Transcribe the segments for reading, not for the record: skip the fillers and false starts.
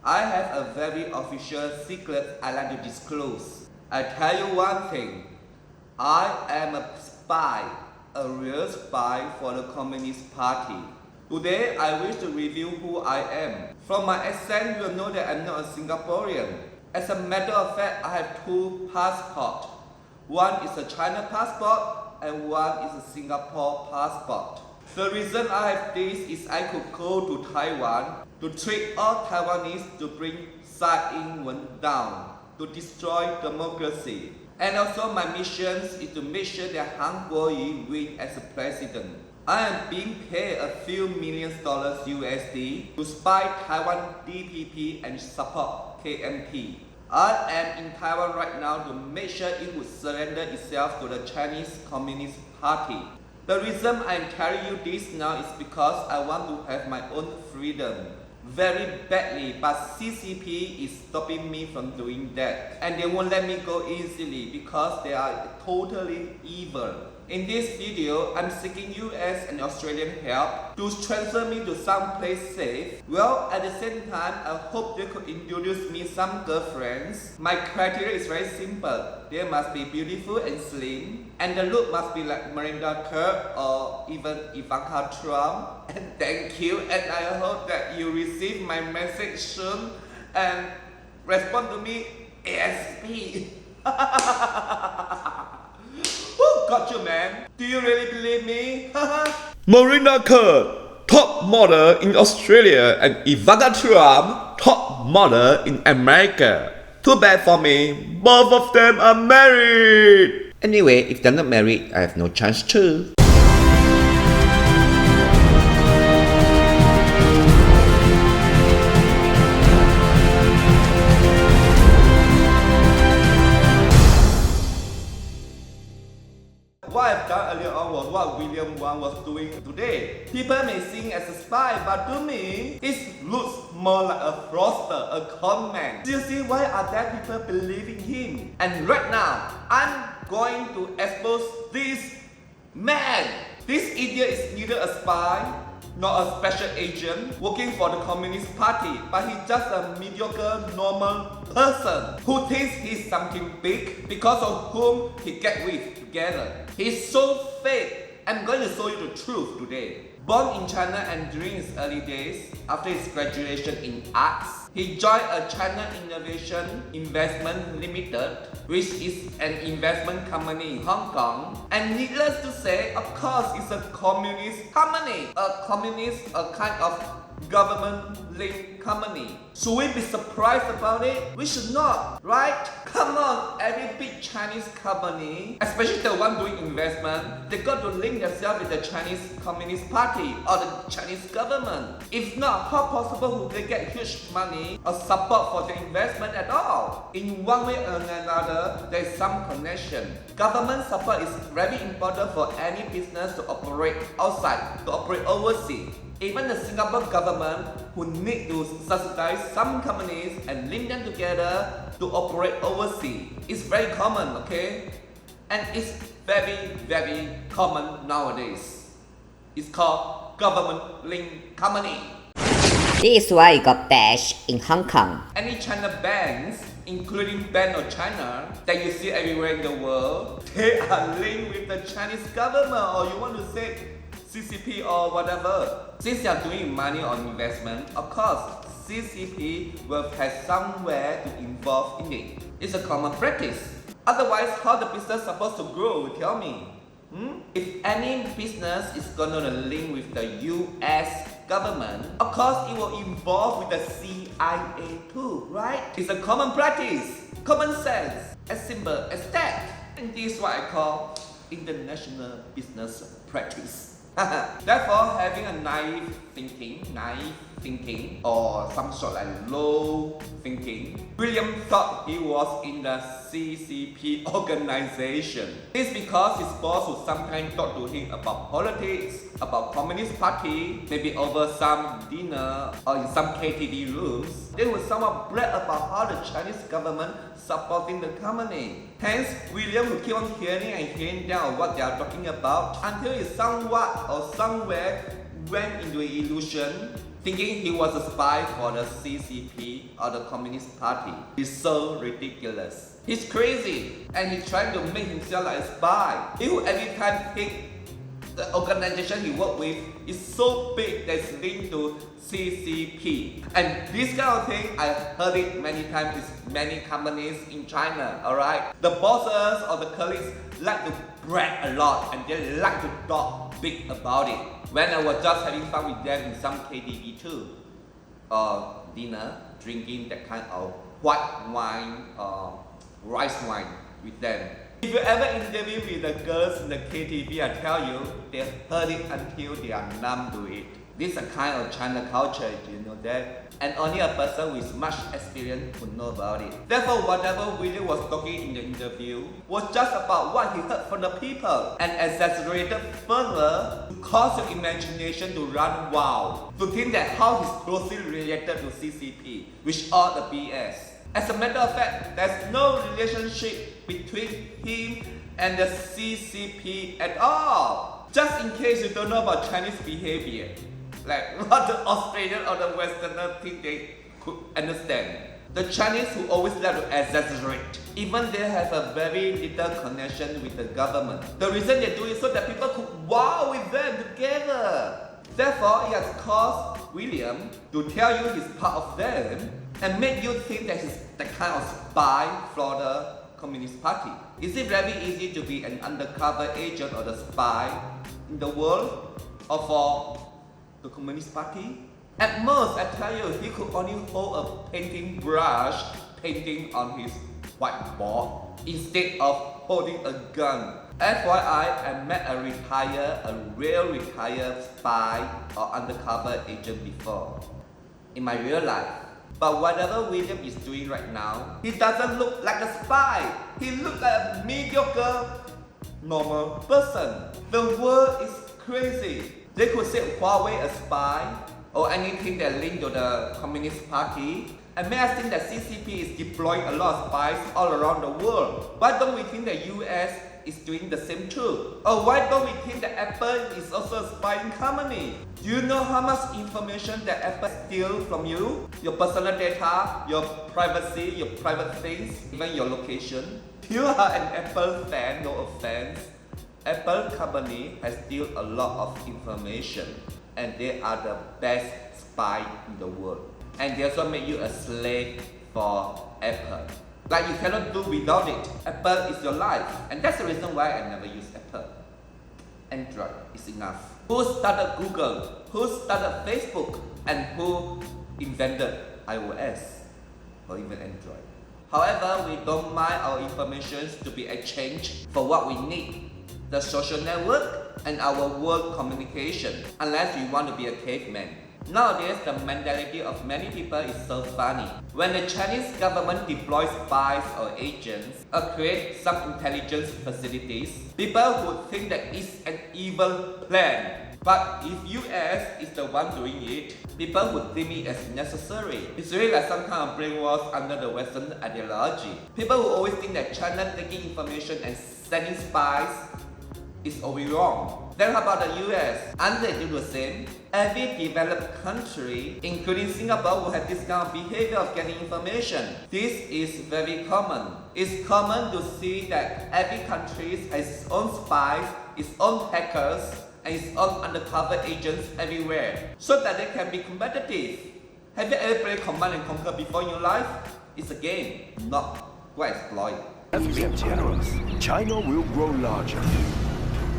I have a very official secret I like to disclose. I tell you one thing. I am a spy, a real spy for the Communist Party. Today, I wish to review who I am. From my accent, you will know that I'm not a Singaporean. As a matter of fact, I have two passports. One is a China passport and one is a Singapore passport. The reason I have this is I could go to Taiwan to treat all Taiwanese to bring Tsai Ing-wen down, to destroy democracy. And also my mission is to make sure that Han Kuo-yu win as a president. I am being paid a few million dollars USD to spy Taiwan DPP and support KMT. I am in Taiwan right now to make sure it would surrender itself to the Chinese Communist Party. The reason I am telling you this now is because I want to have my own freedom. Very badly, but CCP is stopping me from doing that. And they won't let me go easily because they are totally evil. In this video, I'm seeking US and Australian help to transfer me to some place safe. Well, at the same time, I hope they could introduce me some girlfriends. My criteria is very simple. They must be beautiful and slim, and the look must be like Melinda Kerr or even Ivanka Trump. And thank you, and I hope that you receive my message soon and respond to me ASAP. Got you, man. Do you really believe me? Marina Kerr, top model in Australia, and Ivanka Trump, top model in America. Too bad for me, both of them are married. Anyway, if they're not married, I have no chance too. What I've done earlier on was what William Wang was doing today. People may see him as a spy, but to me, it looks more like a fraudster, a con man. Do you see why are there people believing him? And right now, I'm going to expose this man. This idiot is neither a spy nor a special agent working for the Communist Party, but he's just a mediocre, normal person who thinks he's something big because of whom he get with together. He's so fake. I'm going to show you the truth today. Born in China and during his early days, after his graduation in arts, he joined a China Innovation Investment Limited, which is an investment company in Hong Kong. And needless to say, of course, it's a communist company. A kind of government-linked company. Should we be surprised about it? We should not, right? Come on, every big Chinese company, especially the one doing investment, they got to link themselves with the Chinese Communist Party or the Chinese government. If not, how possible would they get huge money or support for the investment at all? In one way or another, there is some connection. Government support is very important for any business to operate outside, to operate overseas. Even the Singapore government who need to subsidize some companies and link them together to operate overseas. It's very common, okay? And it's very, very common nowadays. It's called government linked company. This is why it got bashed in Hong Kong. Any China banks, including Bank of China, that you see everywhere in the world, they are linked with the Chinese government, or you want to say CCP or whatever. Since they are doing money on investment, of course, CCP will have somewhere to involve in it. It's a common practice. Otherwise, how the business supposed to grow, tell me? If any business is gonna link with the US government, of course it will involve with the CIA too, right? It's a common practice, common sense, as simple as that. And this is what I call international business practice. Therefore, having a naive thinking, or some sort like low thinking, William thought he was in the CCP organization. This because his boss would sometimes talk to him about politics, about Communist Party, maybe over some dinner or in some KTV rooms. They would somewhat brag about how the Chinese government supporting the company. Hence, William would keep on hearing down what they are talking about until he somewhat or somewhere went into an illusion thinking he was a spy for the CCP or the Communist Party is so ridiculous. He's crazy and he's trying to make himself like a spy. He will every time think the organization he worked with is so big that it's linked to CCP. And this kind of thing, I heard it many times with many companies in China, alright? The bosses or the colleagues like to brag a lot and they like to talk big about it. When I was just having fun with them in some KTV too, or dinner, drinking that kind of white wine or rice wine with them. If you ever interview with the girls in the KTV, I tell you, they heard it until they are numb to it. This is a kind of China culture, do you know that? And only a person with much experience would know about it. Therefore, whatever William was talking in the interview was just about what he heard from the people and exaggerated further to cause your imagination to run wild, to think that how he's closely related to CCP, which are the BS. As a matter of fact, there's no relationship between him and the CCP at all. Just in case you don't know about Chinese behavior, like what the Australian or the Westerner think they could understand. The Chinese who always like to exaggerate, even they have a very little connection with the government. The reason they do it so that people could wow with them together. Therefore, it has caused William to tell you he's part of them and make you think that he's the kind of spy for the Communist Party. Is it very easy to be an undercover agent or the spy in the world or for the Communist Party? At most, I tell you, he could only hold a painting brush painting on his whiteboard instead of holding a gun. FYI, I met a real retired spy or undercover agent before in my real life. But whatever William is doing right now, he doesn't look like a spy. He looks like a mediocre, normal person. The world is crazy. They could say Huawei a spy or anything that linked to the Communist Party and make us think that CCP is deploying a lot of spies all around the world. Why don't we think the US is doing the same too? Or why don't we think that Apple is also a spying company? Do you know how much information that Apple steals from you? Your personal data, your privacy, your private things, even your location. You are an Apple fan, no offense. Apple company has steal a lot of information and they are the best spy in the world. And they also make you a slave for Apple. Like you cannot do without it. Apple is your life. And that's the reason why I never use Apple. Android is enough. Who started Google? Who started Facebook? And who invented iOS? Or even Android? However, we don't mind our information to be exchanged for what we need. The social network and our world communication, unless we want to be a caveman. Nowadays, the mentality of many people is so funny. When the Chinese government deploys spies or agents or create some intelligence facilities, people would think that it's an evil plan. But if US is the one doing it, people would deem it as necessary. It's really like some kind of brainwash under the Western ideology. People who always think that China taking information and sending spies is always wrong. Then how about the US? Aren't they do the same? Every developed country, including Singapore, will have this kind of behavior of getting information. This is very common. It's common to see that every country has its own spies, its own hackers, and its own undercover agents everywhere, so that they can be competitive. Have you ever played Command and Conquer before in your life? It's a game, not go exploit. Let's be generous. China will grow larger.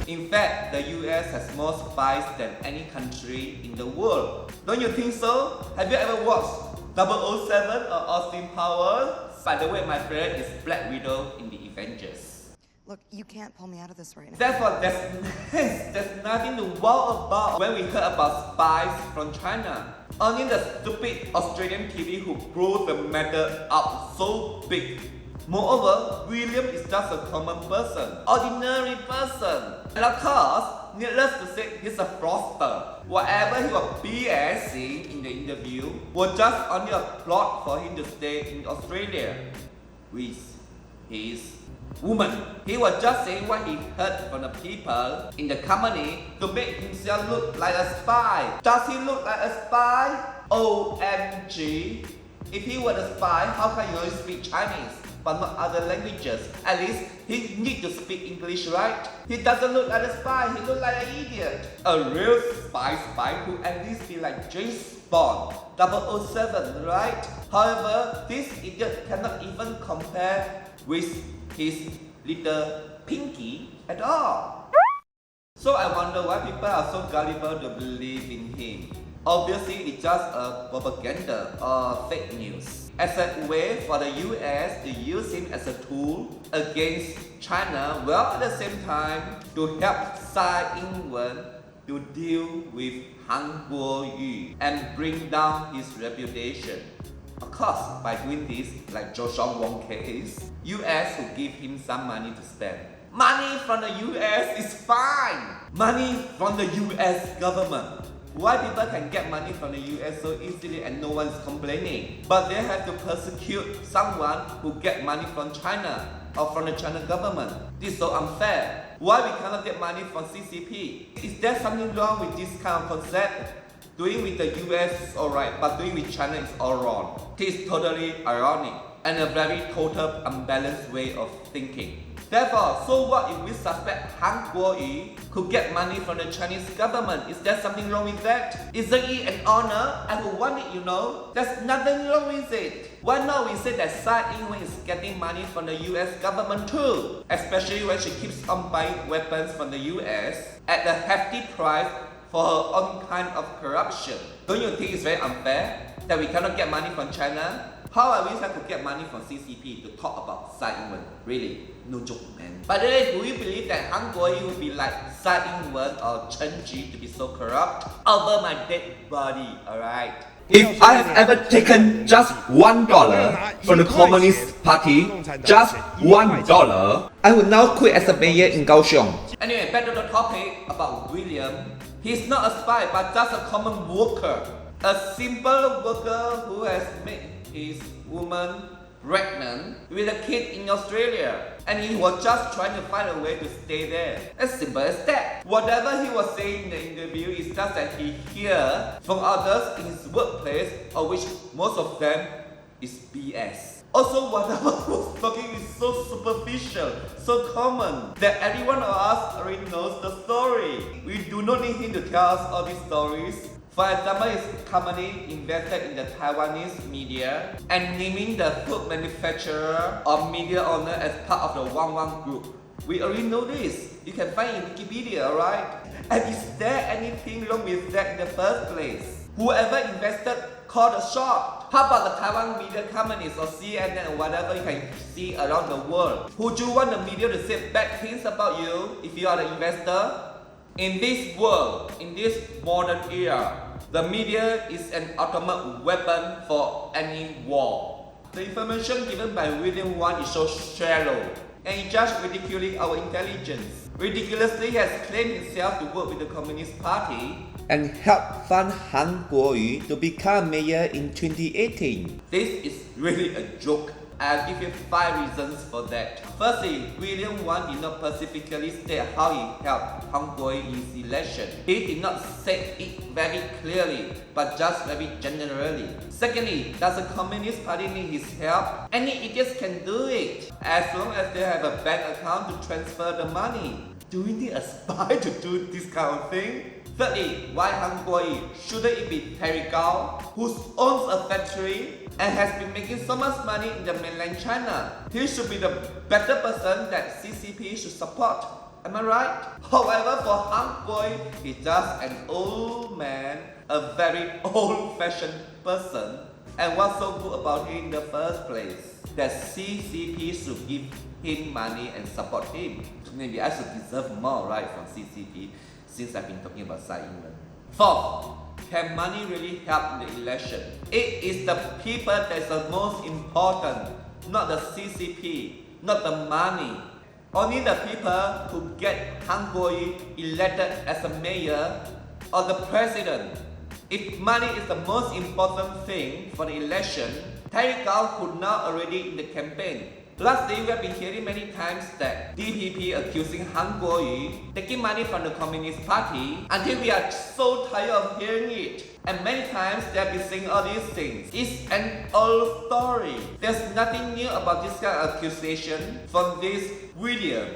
In fact, the US has more spies than any country in the world. Don't you think so? Have you ever watched 007 or Austin Powers? By the way, my favorite is Black Widow in the Avengers. Look, you can't pull me out of this right now. Therefore, there's nothing to wow about when we heard about spies from China. Only the stupid Australian TV who blew the matter up so big. Moreover, William is just a common person, ordinary person. And of course, needless to say, he's a fraudster. Whatever he was BSing in the interview was just only a plot for him to stay in Australia with his woman. He was just saying what he heard from the people in the company to make himself look like a spy. Does he look like a spy? OMG. If he were a spy, how can he only speak Chinese but not other languages? At least he needs to speak English, right? He doesn't look like a spy, he looks like an idiot. A real spy who at least be like James Bond, 007, right? However, this idiot cannot even compare with his little Pinky at all. So I wonder why people are so gullible to believe in him. Obviously, it's just a propaganda or fake news. As a way for the US to use him as a tool against China, while at the same time to help Tsai Ing-wen to deal with Han Kuo-yu and bring down his reputation. Of course, by doing this, like Joseon Wong case, US will give him some money to spend. Money from the US is fine! Money from the US government. Why people can get money from the US so easily and no one is complaining? But they have to persecute someone who get money from China or from the China government. This is so unfair. Why we cannot get money from CCP? Is there something wrong with this kind of concept? Doing with the US is alright, but doing with China is all wrong. This is totally ironic and a very total unbalanced way of thinking. Therefore, so what if we suspect Han Kuo-yu could get money from the Chinese government? Is there something wrong with that? Isn't it an honor? I would want it, you know. There's nothing wrong with it. Why not we say that Tsai Ing-wen is getting money from the US government too? Especially when she keeps on buying weapons from the US at a hefty price for her own kind of corruption. Don't you think it's very unfair that we cannot get money from China? How I wish I could get money from CCP to talk about Tsai Ing-wen. Really, no joke, man. By the way, do you believe that Han Kuo-yu would be like Tsai Ing-wen or Chen Ji to be so corrupt? Over my dead body, alright? If I have ever taken just $1 from the Communist Party, just $1, I would now quit as a mayor in Kaohsiung. Anyway, back to the topic about William. He's not a spy, but just a common worker. A simple worker who has made his woman pregnant with a kid in Australia, and he was just trying to find a way to stay there. As simple as that. Whatever he was saying in the interview is just that he hear from others in his workplace, of which most of them is BS. Also, whatever he was talking is so superficial, so common, that every one of us already knows the story. We do not need him to tell us all these stories. For example, his company invested in the Taiwanese media and naming the food manufacturer or media owner as part of the Wang Group. We already know this. You can find it in Wikipedia, alright? And is there anything wrong with that in the first place? Whoever invested called the shot. How about the Taiwan media companies or CNN or whatever you can see around the world? Would you want the media to say bad things about you if you are the investor? In this world, in this modern era, the media is an ultimate weapon for any war. The information given by William Wang is so shallow, and he just ridiculing our intelligence. Ridiculously, he has claimed himself to work with the Communist Party And help fund Han Kuo-yu to become mayor in 2018. This is really a joke. I'll give you 5 reasons for that. Firstly, William Wang did not specifically state how he helped Han Kuo-yu in his election. He did not say it very clearly, but just very generally. Secondly, does the Communist Party need his help? Any idiots can do it, as long as they have a bank account to transfer the money. Do we need a spy to do this kind of thing? Thirdly, why Han Kuo-yu? Shouldn't it be Terry Gao, who owns a factory and has been making so much money in the mainland China? He should be the better person that CCP should support. Am I right? However, for Han Kuo-yu, he's just an old man, a very old-fashioned person. And what's so good about him in the first place? That CCP should give him money and support him. Maybe I should deserve more, right, from CCP, since I've been talking about Tsai Ing-wen. Fourth, can money really help in the election? It is the people that's the most important, not the CCP, not the money. Only the people who get Han Kuo-yu elected as a mayor or the president. If money is the most important thing for the election, Terry Gao could now already in the campaign. Lastly, we have been hearing many times that DPP accusing Han Kuo-yu taking money from the Communist Party until we are so tired of hearing it. And many times they have been saying all these things. It's an old story. There's nothing new about this kind of accusation from this William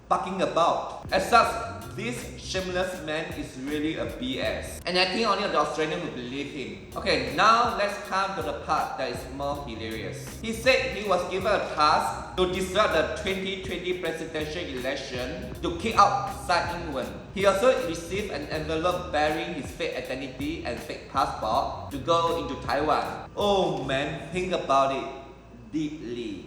talking about. As such, this shameless man is really a BS. And I think only the Australian will believe him. Okay, now let's come to the part that is more hilarious. He said he was given a task to disrupt the 2020 presidential election to kick out Tsai Ing-wen. He also received an envelope bearing his fake identity and fake passport to go into Taiwan. Oh man, think about it deeply.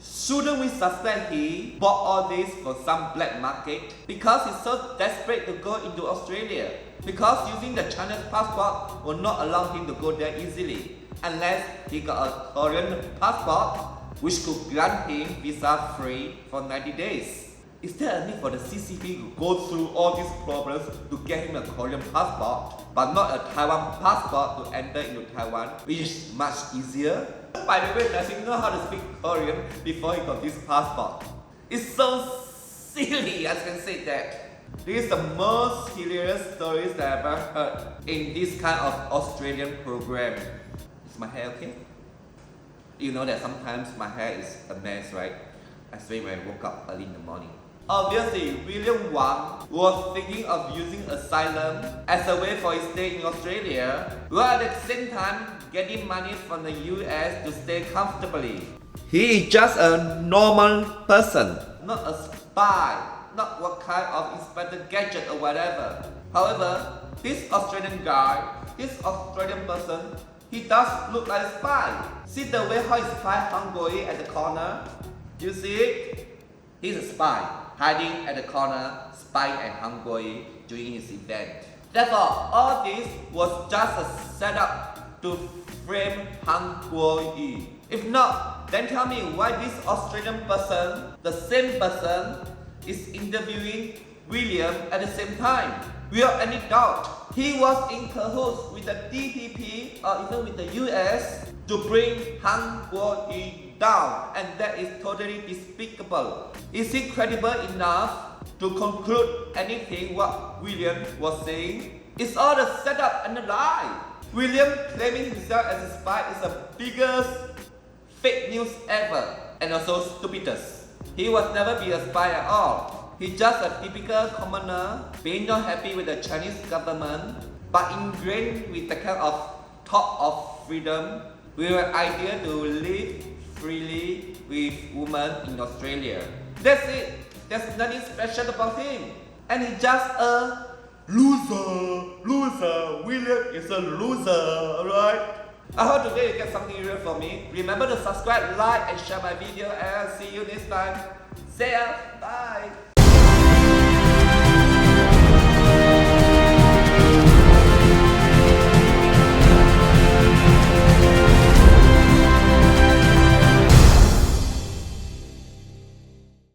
Shouldn't we suspect he bought all this for some black market? Because he's so desperate to go into Australia. Because using the Chinese passport will not allow him to go there easily. Unless he got a Korean passport, which could grant him visa free for 90 days. Is there a need for the CCP to go through all these problems to get him a Korean passport, but not a Taiwan passport to enter into Taiwan, which is much easier? By the way, does he know how to speak Korean before he got this passport? It's so silly, as you can say that. This is the most hilarious stories that I've ever heard in this kind of Australian program. Is my hair okay? You know that sometimes my hair is a mess, right? Especially when I woke up early in the morning. Obviously, William Wang was thinking of using asylum as a way for his stay in Australia, while at the same time getting money from the US to stay comfortably. He is just a normal person, not a spy, not what kind of Inspector Gadget or whatever. However, this Australian guy, this Australian person, he does look like a spy. See the way how he spy Han Kuo-yu at the corner? You see it? He's a spy, hiding at the corner, spying at Han Kuo-yu during his event. Therefore, all this was just a setup to frame Han Kuo-yu. If not, then tell me why this Australian person, the same person, is interviewing William at the same time. Without any doubt, he was in cahoots with the DPP or even with the US to bring Han Kuo-yu down, and that is totally despicable. Is he credible enough to conclude anything what William was saying? It's all a setup and a lie. William claiming himself as a spy is the biggest fake news ever, and also stupidest. He was never be a spy at all. He's just a typical commoner, being not happy with the Chinese government, but ingrained with the kind of thought of freedom, with an idea to live freely with women in Australia. That's it. There's nothing special about him. And he's just a loser. William is a loser, alright? I hope today you get something real from me. Remember to subscribe, like, and share my video, and I'll see you next time. See ya!